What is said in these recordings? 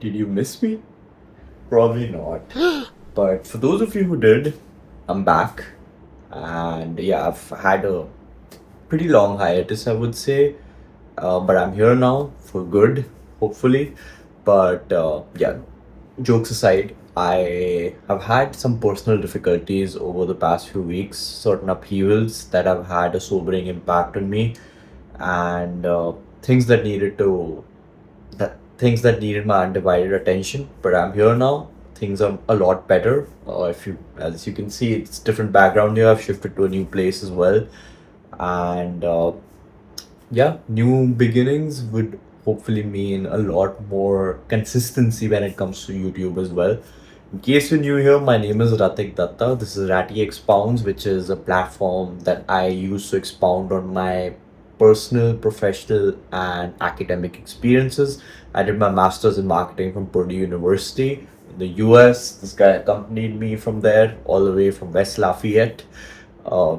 Did you miss me? Probably not. But for those of you who did, I'm back. And yeah, I've had a pretty long hiatus, I would say. But I'm here now for good, hopefully. But yeah, jokes aside, I have had some personal difficulties over the past few weeks, certain upheavals that have had a sobering impact on me, and things that needed to things that needed my undivided attention. But I'm here now. Things are a lot better. If you, as you can see, it's different background here. I've shifted to a new place as well, and yeah, new beginnings would hopefully mean a lot more consistency when it comes to YouTube as well. In case you're new here, my name is Ratik Dutta. This is Ratty Expounds, which is a platform that I use to expound on my personal, professional, and academic experiences. I did my master's in marketing from Purdue University in the US. This guy accompanied me from there, all the way from West Lafayette,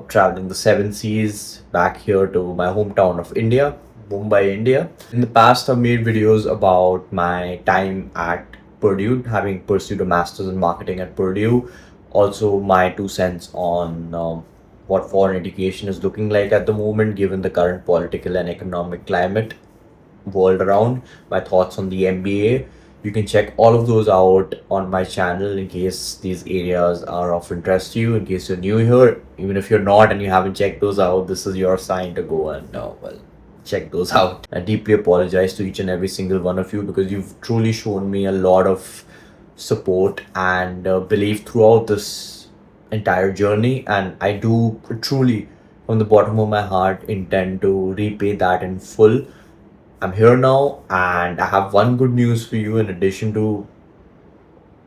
traveling the seven seas back here to my hometown of India, Mumbai, India. In the past, I've made videos about my time at Purdue, having pursued a master's in marketing at Purdue. Also, my 2 cents on what foreign education is looking like at the moment, given the current political and economic climate world around, my thoughts on the MBA. You can check all of those out on my channel in case these areas are of interest to you. In case you're new here, even if you're not and you haven't checked those out, this is your sign to go and check those out. I deeply apologize to each and every single one of you because you've truly shown me a lot of support and belief throughout this entire journey, and I do truly, from the bottom of my heart, intend to repay that in full. I'm here now, and I have one good news for you in addition to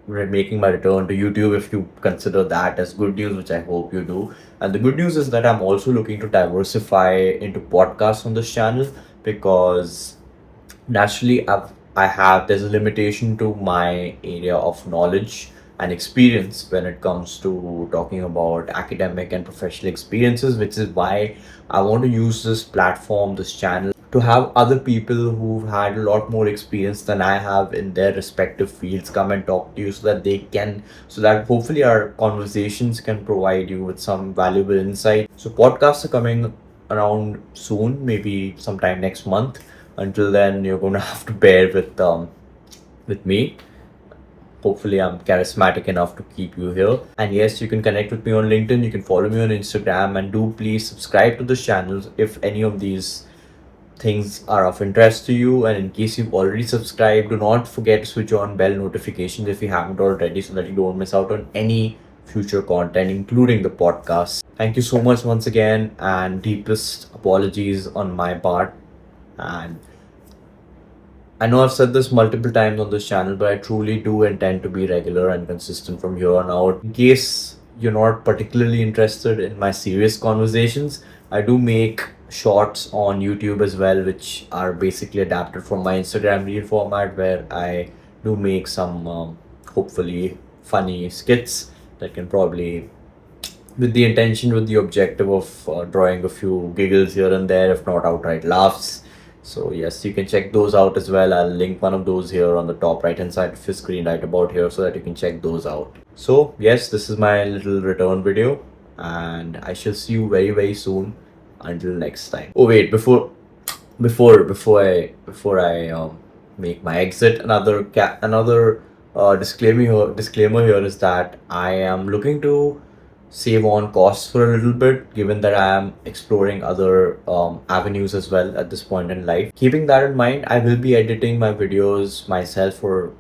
making my return to YouTube, if you consider that as good news, which I hope you do. And the good news is that I'm also looking to diversify into podcasts on this channel because naturally there's a limitation to my area of knowledge and experience when it comes to talking about academic and professional experiences, which is why I want to use this platform, this channel, to have other people who've had a lot more experience than I have in their respective fields come and talk to you so that hopefully our conversations can provide you with some valuable insight. So podcasts are coming around soon, maybe sometime next month. Until then, you're going to have to bear with me. Hopefully, I'm charismatic enough to keep you here. And yes, you can connect with me on LinkedIn. You can follow me on Instagram, and do please subscribe to this channel if any of these things are of interest to you. And in case you've already subscribed, do not forget to switch on bell notifications if you haven't already, so that you don't miss out on any future content, including the podcast. Thank you so much once again, and deepest apologies on my part. And I know I've said this multiple times on this channel, but I truly do intend to be regular and consistent from here on out. In case you're not particularly interested in my serious conversations, I do make shorts on YouTube as well, which are basically adapted from my Instagram reel format, where I do make some hopefully funny skits that can probably, with the objective of drawing a few giggles here and there, if not outright laughs. So yes, you can check those out as well. I'll link one of those here on the top right hand side of your screen right about here, so that you can check those out. So yes, this is my little return video, and I shall see you very very soon. Until next time. Oh wait, before I make my exit, another disclaimer here is that I am looking to save on costs for a little bit, given that I am exploring other avenues as well at this point in life. Keeping that in mind, I will be editing my videos myself for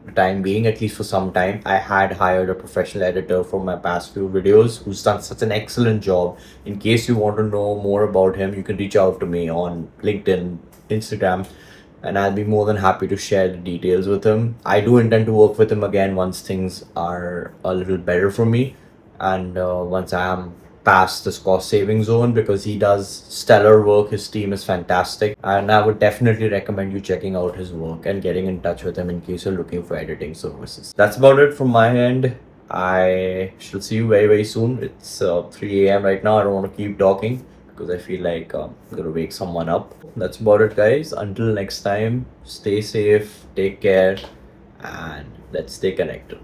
the time being, at least for some time. I had hired a professional editor for my past few videos who's done such an excellent job. In case you want to know more about him, you can reach out to me on LinkedIn, Instagram, and I'll be more than happy to share the details with him. I do intend to work with him again once things are a little better for me, and once I am past this cost saving zone, because he does stellar work. His team is fantastic, and I would definitely recommend you checking out his work and getting in touch with him in case you're looking for editing services. That's about it from my end. I shall see you very very soon. It's 3 a.m. right now. I don't want to keep talking because I feel like I'm gonna wake someone up. That's about it, guys. Until next time, stay safe, take care, and let's stay connected.